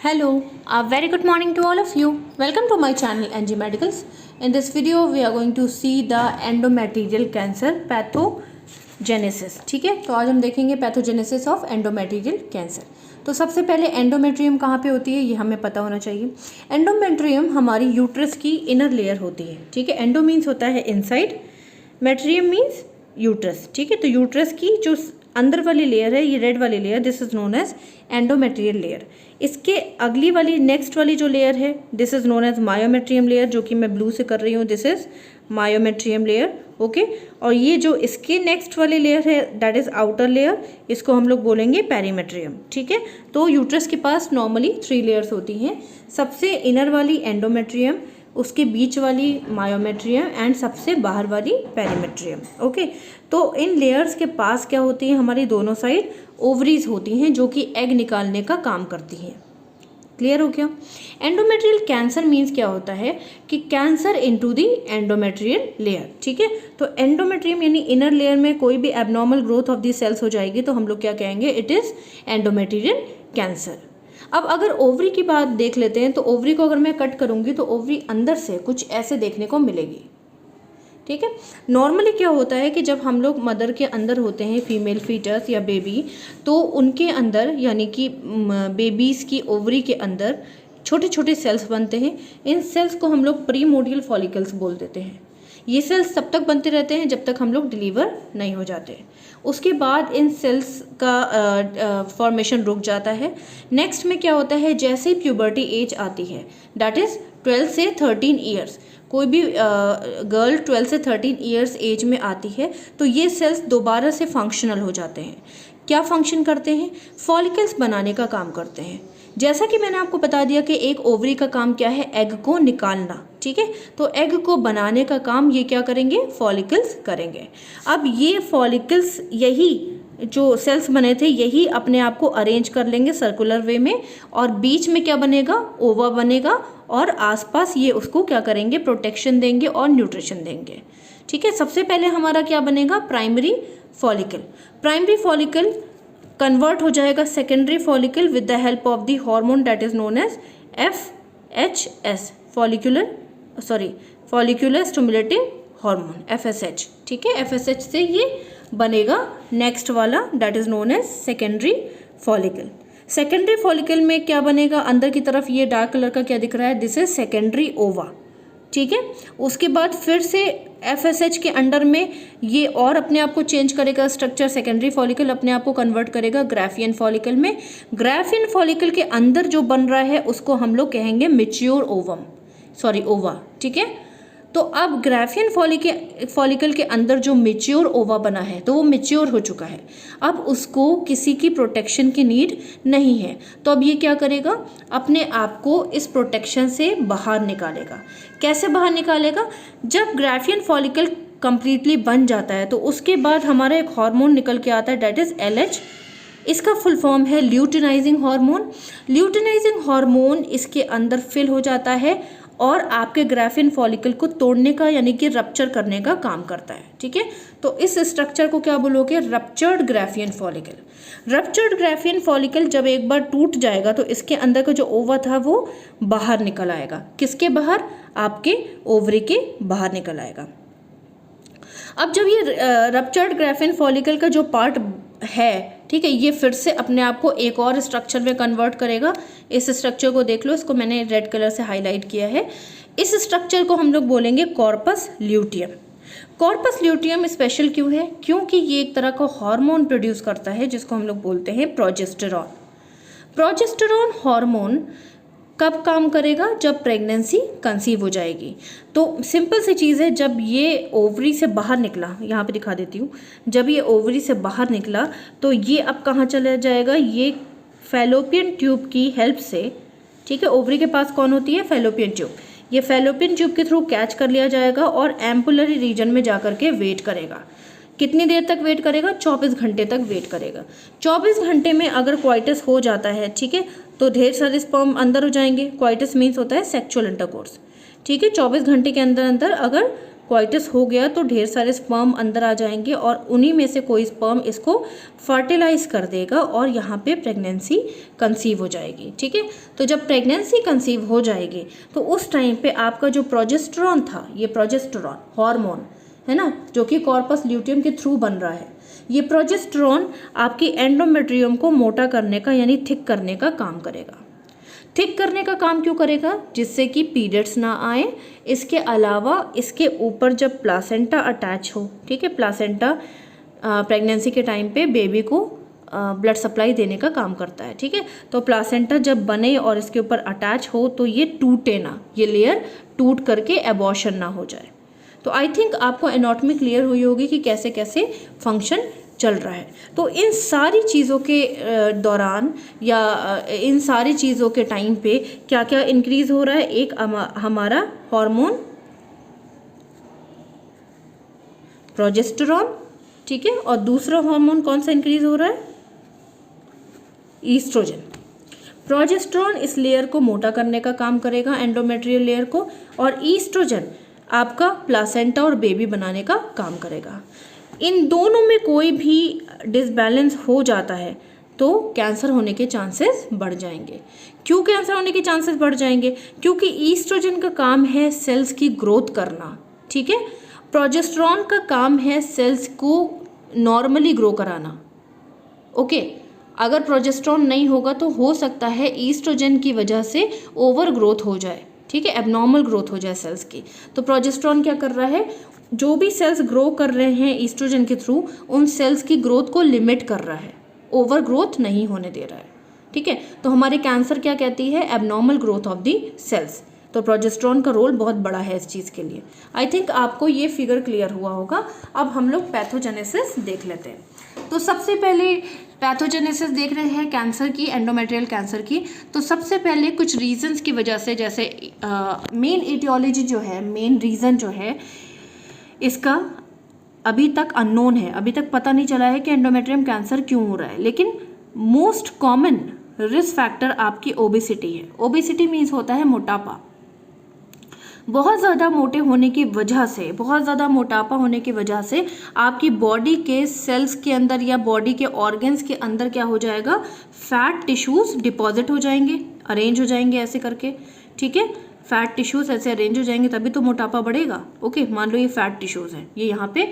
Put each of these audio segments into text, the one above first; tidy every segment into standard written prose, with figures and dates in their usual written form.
Hello, a very good morning to all of you. Welcome to my channel NG Medicals. In this video, we are going to see the endometrial cancer pathogenesis. ठीक है, तो आज हम देखेंगे pathogenesis of endometrial cancer. तो सबसे पहले endometrium कहाँ पे होती है ये हमें पता होना चाहिए। एंडोमेट्रियम हमारी यूट्रस की इनर लेयर होती है। ठीक है, एंडो मीन्स होता है इनसाइड, मेट्रियम मीन्स यूट्रस। ठीक है, तो यूट्रस की जो अंदर वाली लेयर है, ये रेड वाली layer, this is known as endometrial layer. इसके अगली वाली नेक्स्ट वाली जो लेयर है, this is known as myometrium layer, जो कि मैं ब्लू से कर रही हूँ, this is myometrium layer. Okay, और ये जो इसके नेक्स्ट वाली लेयर है, दैट इज आउटर लेयर, इसको हम लोग बोलेंगे पेरीमेट्रियम। ठीक है, तो यूट्रस के पास नॉर्मली 3 लेयर्स होती हैं। सबसे इनर वाली एंडोमेट्रियम, उसके बीच वाली मायोमेट्रियम एंड सबसे बाहर वाली पेरीमेट्रियम। ओके, तो इन लेयर्स के पास क्या होती है, हमारी दोनों साइड ओवरीज होती हैं जो कि एग निकालने का काम करती हैं। क्लियर हो गया। एंडोमेट्रियल कैंसर मीन्स क्या होता है कि cancer into the endometrial layer. ठीक है, तो एंडोमेट्रियम यानी इनर लेयर में कोई भी abnormal growth of the cells हो जाएगी तो हम लोग क्या कहेंगे, इट इज एंडोमेट्रियल कैंसर। अब अगर ओवरी की बात देख लेते हैं, तो ओवरी को अगर मैं कट करूंगी तो ओवरी अंदर से कुछ ऐसे देखने को मिलेगी। ठीक है, नॉर्मली क्या होता है कि जब हम लोग मदर के अंदर होते हैं, फीमेल फीटस या बेबी, तो उनके अंदर यानी कि बेबीज़ की ओवरी के अंदर छोटे छोटे सेल्स बनते हैं। इन सेल्स को हम लोग प्रीमोडियल फॉलिकल्स बोल देते हैं। ये सेल्स तब तक बनते रहते हैं जब तक हम लोग डिलीवर नहीं हो जाते। उसके बाद इन सेल्स का फॉर्मेशन रुक जाता है। नेक्स्ट में क्या होता है, जैसे ही प्यूबर्टी एज आती है, दैट इज़ 12 से 13 ईयर्स, कोई भी गर्ल 12 से 13 ईयर्स एज में आती है तो ये सेल्स दोबारा से फंक्शनल हो जाते हैं। क्या फंक्शन करते हैं, फॉलिकल्स बनाने का काम करते हैं। जैसा कि मैंने आपको बता दिया कि एक ओवरी का काम क्या है, एग को निकालना। ठीक है, तो एग को बनाने का काम ये क्या करेंगे, फॉलिकल्स करेंगे। अब ये फॉलिकल्स, यही जो सेल्स बने थे, यही अपने आप को अरेंज कर लेंगे सर्कुलर वे में, और बीच में क्या बनेगा, ओवा बनेगा, और आसपास ये उसको क्या करेंगे, प्रोटेक्शन देंगे और न्यूट्रिशन देंगे। ठीक है, सबसे पहले हमारा क्या बनेगा, primary follicle. Primary follicle convert हो जाएगा secondary follicle with the help of the hormone that is known as FHS, follicular stimulating hormone, FSH। ठीक है, FSH से ये बनेगा नेक्स्ट वाला that is known as secondary follicle. Secondary follicle में क्या बनेगा, अंदर की तरफ ये डार्क कलर का क्या दिख रहा है, दिस इज सेकेंडरी ओवा। ठीक है, उसके बाद फिर से FSH के अंडर में ये और अपने आप को चेंज करेगा स्ट्रक्चर, सेकेंडरी फॉलिकल अपने आप को कन्वर्ट करेगा ग्राफियन फॉलिकल में। ग्राफियन फॉलिकल के अंदर जो बन रहा है उसको हम लोग कहेंगे मैच्योर ओवा। ठीक है, तो अब ग्राफियन फॉलिकल के अंदर जो मैच्योर ओवा बना है तो वो मैच्योर हो चुका है। अब उसको किसी की प्रोटेक्शन की नीड नहीं है, तो अब ये क्या करेगा, अपने आप को इस प्रोटेक्शन से बाहर निकालेगा। कैसे बाहर निकालेगा, जब ग्राफियन फॉलिकल कंप्लीटली बन जाता है तो उसके बाद हमारा एक हार्मोन निकल के आता है दैट इज LH। इसका फुल फॉर्म है ल्यूटिनाइजिंग हार्मोन। ल्यूटिनाइजिंग हार्मोन इसके अंदर फिल हो जाता है और आपके ग्राफियन फॉलिकल को तोड़ने का यानी कि रप्चर करने का काम करता है। ठीक है, तो इस स्ट्रक्चर को क्या बोलोगे, ruptured Graafian follicle. Ruptured Graafian follicle जब एक बार टूट जाएगा तो इसके अंदर का जो ओवा था वो बाहर निकल आएगा। किसके बाहर, आपके ओवरी के बाहर निकल आएगा। अब जब ये रप्चर्ड ग्राफियन फॉलिकल का जो पार्ट है, ठीक है, ये फिर से अपने आप को एक और स्ट्रक्चर में कन्वर्ट करेगा। इस स्ट्रक्चर को देख लो, इसको मैंने रेड कलर से हाईलाइट किया है। इस स्ट्रक्चर को हम लोग बोलेंगे corpus luteum. Corpus luteum special क्यों है, क्योंकि ये एक तरह का हार्मोन प्रोड्यूस करता है जिसको हम लोग बोलते हैं प्रोजेस्टेरॉन। प्रोजेस्टेरॉन हार्मोन कब काम करेगा, जब प्रेगनेंसी कंसीव हो जाएगी। तो सिंपल सी चीज़ है, जब ये ओवरी से बाहर निकला, यहाँ पे दिखा देती हूँ, जब ये ओवरी से बाहर निकला तो ये अब कहाँ चला जाएगा, ये फैलोपियन ट्यूब की हेल्प से। ठीक है, ओवरी के पास कौन होती है, फैलोपियन ट्यूब। ये फैलोपियन ट्यूब के थ्रू कैच कर लिया जाएगा और एम्पुलरी रीजन में जा करके वेट करेगा। कितनी देर तक वेट करेगा, 24 घंटे तक वेट करेगा। 24 घंटे में अगर क्वाइटस हो जाता है, ठीक है, तो ढेर सारे स्पर्म अंदर हो जाएंगे। क्वाइटस मीन्स होता है सेक्सुअल इंटरकोर्स। ठीक है, 24 घंटे के अंदर अंदर अगर कोइटस हो गया तो ढेर सारे स्पर्म अंदर आ जाएंगे और उन्हीं में से कोई स्पर्म इसको फर्टिलाइज कर देगा और यहाँ पे प्रेगनेंसी कंसीव हो जाएगी। ठीक है, तो जब प्रेगनेंसी कंसीव हो जाएगी तो उस टाइम पे आपका जो प्रोजेस्टेरॉन था, ये प्रोजेस्टेरॉन हार्मोन है ना, जो कि कॉर्पस ल्यूटियम के थ्रू बन रहा है, ये प्रोजेस्टेरॉन आपकी एंडोमेट्रियम को मोटा करने का यानी थिक करने का काम करेगा। थिक करने का काम क्यों करेगा? जिससे कि पीरियड्स ना आए। इसके अलावा इसके ऊपर जब प्लासेंटा अटैच हो, ठीक है, प्लासेंटा प्रेगनेंसी के टाइम पे बेबी को ब्लड सप्लाई देने का काम करता है। ठीक है, तो प्लासेंटा जब बने और इसके ऊपर अटैच हो तो ये टूटे ना, ये लेयर टूट करके एबॉर्शन ना हो जाए। तो आई थिंक आपको एनाटॉमी क्लियर हुई होगी कि कैसे कैसे फंक्शन चल रहा है। तो इन सारी चीज़ों के दौरान या इन सारी चीज़ों के टाइम पे क्या क्या इंक्रीज हो रहा है? एक हमारा हार्मोन प्रोजेस्टेरॉन, ठीक है, और दूसरा हार्मोन कौन सा इंक्रीज हो रहा है? ईस्ट्रोजन। प्रोजेस्टेरॉन इस लेयर को मोटा करने का काम करेगा, एंडोमेट्रियल लेयर को, और ईस्ट्रोजन आपका प्लासेंटा और बेबी बनाने का काम करेगा। इन दोनों में कोई भी डिसबैलेंस हो जाता है तो कैंसर होने के चांसेस बढ़ जाएंगे। क्यों कैंसर होने के चांसेस बढ़ जाएंगे? क्योंकि ईस्ट्रोजन का काम है सेल्स की ग्रोथ करना, ठीक है, प्रोजेस्टेरॉन का काम है सेल्स को नॉर्मली ग्रो कराना। ओके, अगर प्रोजेस्टेरॉन नहीं होगा तो हो सकता है ईस्ट्रोजन की वजह से ओवर ग्रोथ हो जाए, ठीक है, एबनॉर्मल ग्रोथ हो जाए सेल्स की। तो प्रोजेस्टेरॉन क्या कर रहा है? जो भी सेल्स ग्रो कर रहे हैं ईस्ट्रोजन के थ्रू, उन सेल्स की ग्रोथ को लिमिट कर रहा है, ओवर ग्रोथ नहीं होने दे रहा है। ठीक है, तो हमारे कैंसर क्या कहती है? Abnormal growth of the cells. तो प्रोजेस्टेरॉन का रोल बहुत बड़ा है इस चीज़ के लिए। आई थिंक आपको ये फिगर क्लियर हुआ होगा। अब हम लोग पैथोजेनेसिस देख लेते हैं। तो सबसे पहले पैथोजेनेसिस देख रहे हैं कैंसर की, एंडोमेट्रियल कैंसर की। तो सबसे पहले कुछ रीजंस की वजह से, जैसे मेन एटियोलॉजी जो है, मेन रीज़न जो है इसका अभी तक अननोन है, अभी तक पता नहीं चला है कि एंडोमेट्रियम कैंसर क्यों हो रहा है। लेकिन मोस्ट कॉमन रिस्क फैक्टर आपकी ओबेसिटी है। ओबेसिटी मीन्स होता है मोटापा। बहुत ज़्यादा मोटे होने की वजह से, बहुत ज़्यादा मोटापा होने की वजह से आपकी बॉडी के सेल्स के अंदर या बॉडी के ऑर्गन्स के अंदर क्या हो जाएगा? फैट टिश्यूज़ डिपॉजिट हो जाएंगे, अरेंज हो जाएंगे ऐसे करके। ठीक है, फैट टिश्यूज़ ऐसे अरेंज हो जाएंगे तभी तो मोटापा बढ़ेगा। ओके, मान लो ये फैट टिश्यूज़ हैं, ये यहाँ पे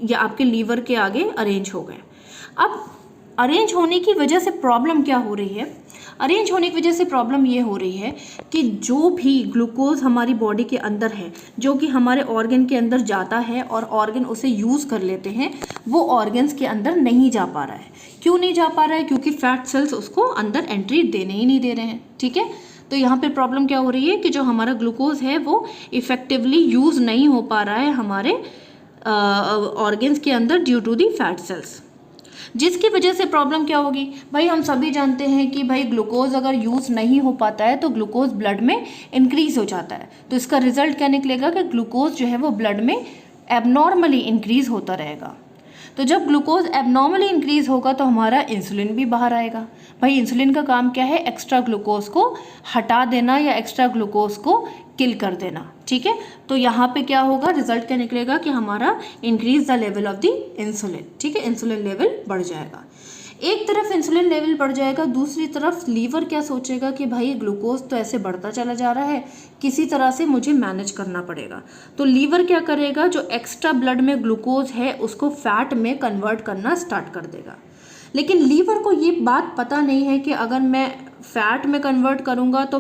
ये आपके लीवर के आगे अरेंज हो गए। अब अरेंज होने की वजह से प्रॉब्लम क्या हो रही है? अरेंज होने की वजह से प्रॉब्लम ये हो रही है कि जो भी ग्लूकोज हमारी बॉडी के अंदर है, जो कि हमारे ऑर्गन के अंदर जाता है और ऑर्गन उसे यूज़ कर लेते हैं, वो ऑर्गन्स के अंदर नहीं जा पा रहा है। क्यों नहीं जा पा रहा है? क्योंकि फैट सेल्स उसको अंदर एंट्री देने ही नहीं दे रहे हैं। ठीक है, तो यहाँ पे प्रॉब्लम क्या हो रही है कि जो हमारा ग्लूकोज है वो इफेक्टिवली यूज़ नहीं हो पा रहा है हमारे ऑर्गन्स के अंदर due to the fat cells. जिसकी वजह से प्रॉब्लम क्या होगी भाई? हम सभी जानते हैं कि भाई ग्लूकोज अगर यूज़ नहीं हो पाता है तो ग्लूकोज ब्लड में इंक्रीज हो जाता है। तो इसका रिजल्ट क्या निकलेगा कि ग्लूकोज जो है वो ब्लड में एबनॉर्मली इंक्रीज होता रहेगा। तो जब ग्लूकोज एबनॉर्मली इंक्रीज होगा तो हमारा इंसुलिन भी बाहर आएगा। भाई इंसुलिन का काम क्या है? एक्स्ट्रा ग्लूकोज को हटा देना या एक्स्ट्रा ग्लूकोज को किल कर देना। ठीक है, तो यहाँ पे क्या होगा? रिजल्ट क्या निकलेगा कि हमारा increase the level of the insulin. ठीक है, इंसुलिन लेवल बढ़ जाएगा। एक तरफ इंसुलिन लेवल बढ़ जाएगा, दूसरी तरफ लीवर क्या सोचेगा कि भाई ग्लूकोज तो ऐसे बढ़ता चला जा रहा है, किसी तरह से मुझे मैनेज करना पड़ेगा। तो लीवर क्या करेगा? जो एक्स्ट्रा ब्लड में ग्लूकोज है उसको फैट में कन्वर्ट करना स्टार्ट कर देगा। लेकिन लीवर को ये बात पता नहीं है कि अगर मैं फैट में कन्वर्ट करूँगा तो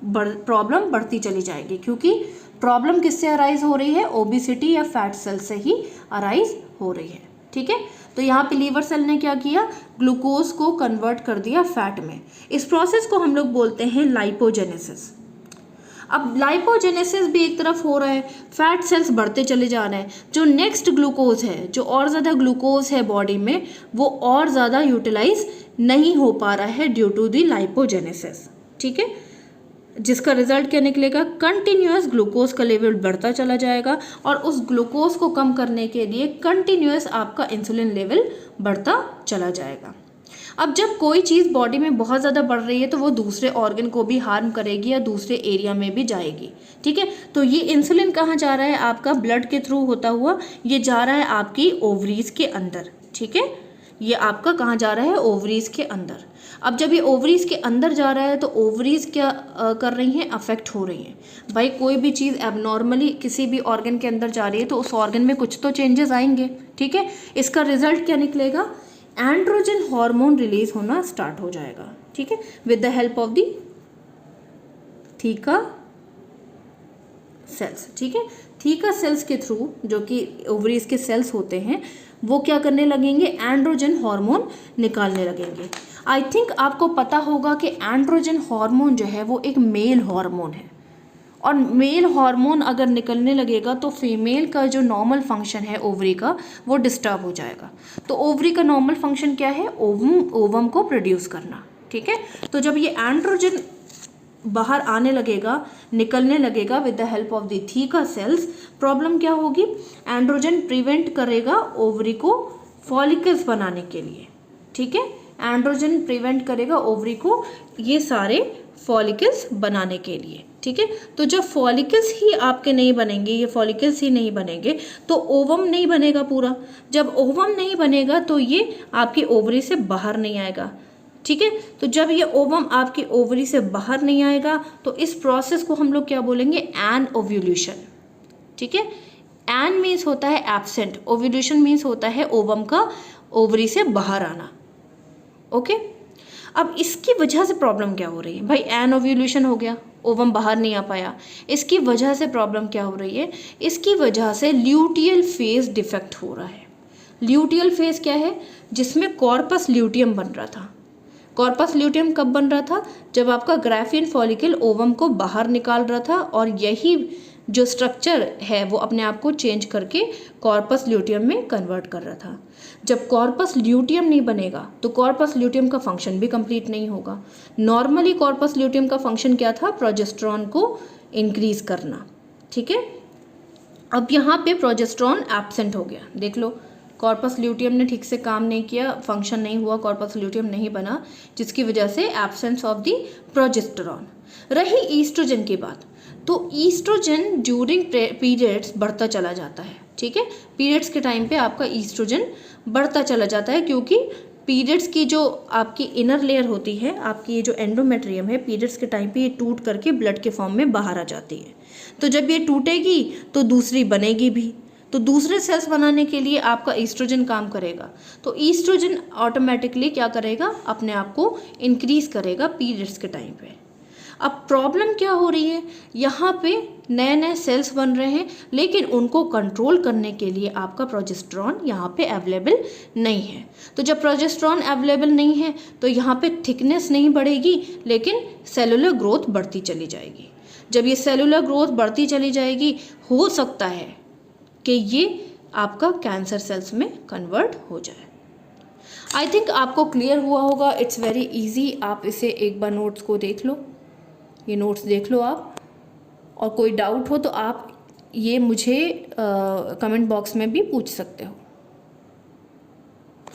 प्रॉब्लम बढ़ती चली जाएगी, क्योंकि प्रॉब्लम किससे अराइज हो रही है? ओबेसिटी या फैट सेल से ही अराइज हो रही है। ठीक है, तो यहाँ पे लीवर सेल ने क्या किया? ग्लूकोज को कन्वर्ट कर दिया फैट में। इस प्रोसेस को हम लोग बोलते हैं लाइपोजेनेसिस। अब लाइपोजेनेसिस भी एक तरफ हो रहा है, फैट सेल्स बढ़ते चले जा रहे हैं, जो नेक्स्ट ग्लूकोज है, जो और ज़्यादा ग्लूकोज है बॉडी में, वो और ज़्यादा यूटिलाइज नहीं हो पा रहा है ड्यू टू दी लाइपोजेनेसिस। ठीक है, जिसका रिजल्ट क्या निकलेगा? कंटिन्यूअस ग्लूकोज का लेवल बढ़ता चला जाएगा और उस ग्लूकोज को कम करने के लिए कंटिन्यूअस आपका इंसुलिन लेवल बढ़ता चला जाएगा। अब जब कोई चीज़ बॉडी में बहुत ज़्यादा बढ़ रही है तो वो दूसरे ऑर्गन को भी हार्म करेगी या दूसरे एरिया में भी जाएगी, ठीक है। तो ये इंसुलिन कहाँ जा रहा है, आपका ब्लड के थ्रू होता हुआ ये जा रहा है आपकी ओवरीज के अंदर, ठीक है। ये आपका कहाँ जा रहा है, ओवरीज के अंदर। अब जब ये ओवरीज के अंदर जा रहा है तो ओवरीज क्या कर रही हैं, अफेक्ट हो रही हैं। भाई कोई भी चीज़ एबनॉर्मली किसी भी ऑर्गन के अंदर जा रही है तो उस ऑर्गन में कुछ तो चेंजेस आएंगे, ठीक है। इसका रिजल्ट क्या निकलेगा, एंड्रोजन हार्मोन रिलीज होना स्टार्ट हो जाएगा, ठीक है, with the help of the theca sales, ठीक है। थीका सेल्स के थ्रू, जो कि ओवरीज के सेल्स होते हैं, वो क्या करने लगेंगे, एंड्रोजन हार्मोन निकालने लगेंगे। आई थिंक आपको पता होगा कि एंड्रोजन हार्मोन जो है वो एक मेल हार्मोन है, और मेल हार्मोन अगर निकलने लगेगा तो फीमेल का जो नॉर्मल फंक्शन है ओवरी का वो डिस्टर्ब हो जाएगा। तो ओवरी का नॉर्मल फंक्शन क्या है, ओवम को प्रोड्यूस करना, ठीक है। तो जब ये एंड्रोजन बाहर आने लगेगा, निकलने लगेगा with the help of the theca sales, problem क्या होगी, एंड्रोजन प्रिवेंट करेगा ओवरी को फॉलिकल्स बनाने के लिए, ठीक है। एंड्रोजन प्रिवेंट करेगा ओवरी को ये सारे फॉलिकल्स बनाने के लिए, ठीक है। तो जब फॉलिकल्स ही आपके नहीं बनेंगे, ये फॉलिकल्स ही नहीं बनेंगे तो ओवम नहीं बनेगा पूरा। जब ओवम नहीं बनेगा तो ये आपकी ओवरी से बाहर नहीं आएगा, ठीक है। तो जब ये ओवम आपकी ओवरी से बाहर नहीं आएगा तो इस प्रोसेस को हम लोग क्या बोलेंगे, एन ओव्यूलेशन, ठीक है। एन मीन्स होता है एब्सेंट, ओव्यूलेशन मीन्स होता है ओवम का ओवरी से बाहर आना, ओके। अब इसकी वजह से प्रॉब्लम क्या हो रही है, भाई एन ओव्यूलेशन हो गया, ओवम बाहर नहीं आ पाया, इसकी वजह से प्रॉब्लम क्या हो रही है, इसकी वजह से ल्यूटियल फेज डिफेक्ट हो रहा है। ल्यूटियल फेज क्या है, जिसमें कॉर्पस ल्यूटियम बन रहा था। कॉर्पस ल्यूटियम कब बन रहा था, जब आपका ग्राफियन फॉलिकल ओवम को बाहर निकाल रहा था, और यही जो स्ट्रक्चर है वो अपने आप को चेंज करके कॉर्पस ल्यूटियम में कन्वर्ट कर रहा था। जब कॉर्पस ल्यूटियम नहीं बनेगा तो कॉर्पस ल्यूटियम का फंक्शन भी कंप्लीट नहीं होगा। नॉर्मली कॉर्पस ल्यूटियम का फंक्शन क्या था, प्रोजेस्टेरॉन को इंक्रीज करना, ठीक है। अब यहाँ पे प्रोजेस्टेरॉन एब्सेंट हो गया, देख लो, कॉर्पस ल्यूटियम ने ठीक से काम नहीं किया, फंक्शन नहीं हुआ, कॉर्पस ल्यूटियम नहीं बना, जिसकी वजह से एब्सेंस ऑफ द प्रोजेस्टेरॉन। रही ईस्ट्रोजन की बात, तो ईस्ट्रोजन ड्यूरिंग पीरियड्स बढ़ता चला जाता है, ठीक है। पीरियड्स के टाइम पे आपका ईस्ट्रोजन बढ़ता चला जाता है, क्योंकि पीरियड्स की जो आपकी इनर लेयर होती है, आपकी ये जो एंडोमेट्रियम है, पीरियड्स के टाइम पे ये टूट करके ब्लड के फॉर्म में बाहर आ जाती है। तो जब ये टूटेगी तो दूसरी बनेगी भी, तो दूसरे सेल्स बनाने के लिए आपका ईस्ट्रोजन काम करेगा। तो ईस्ट्रोजन ऑटोमेटिकली क्या करेगा, अपने आप को इंक्रीज करेगा पीरियड्स के टाइम पे। अब प्रॉब्लम क्या हो रही है, यहाँ पे नए नए सेल्स बन रहे हैं, लेकिन उनको कंट्रोल करने के लिए आपका प्रोजेस्टेरॉन यहाँ पे अवेलेबल नहीं है। तो जब प्रोजेस्टेरॉन अवेलेबल नहीं है तो यहाँ पे थिकनेस नहीं बढ़ेगी, लेकिन सेलुलर ग्रोथ बढ़ती चली जाएगी। जब ये सेलुलर ग्रोथ बढ़ती चली जाएगी, हो सकता है कि ये आपका कैंसर सेल्स में कन्वर्ट हो जाए। आई थिंक आपको क्लियर हुआ होगा, इट्स वेरी इजी। आप इसे एक बार नोट्स को देख लो, ये नोट्स देख लो आप, और कोई डाउट हो तो आप ये मुझे कमेंट बॉक्स में भी पूछ सकते हो,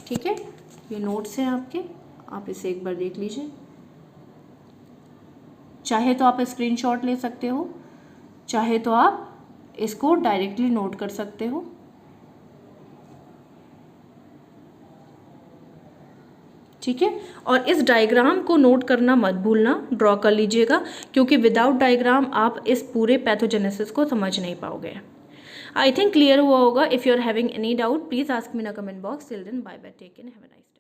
ठीक है। ये नोट्स हैं आपके, आप इसे एक बार देख लीजिए। चाहे तो आप स्क्रीनशॉट ले सकते हो, चाहे तो आप इसको डायरेक्टली नोट कर सकते हो, ठीक है। और इस डायग्राम को नोट करना मत भूलना, ड्रॉ कर लीजिएगा, क्योंकि विदाउट डायग्राम आप इस पूरे पैथोजेनेसिस को समझ नहीं पाओगे। आई थिंक क्लियर हुआ होगा। If you are having any doubt please ask me in a comment box. Till then bye bye, take care, have a nice day.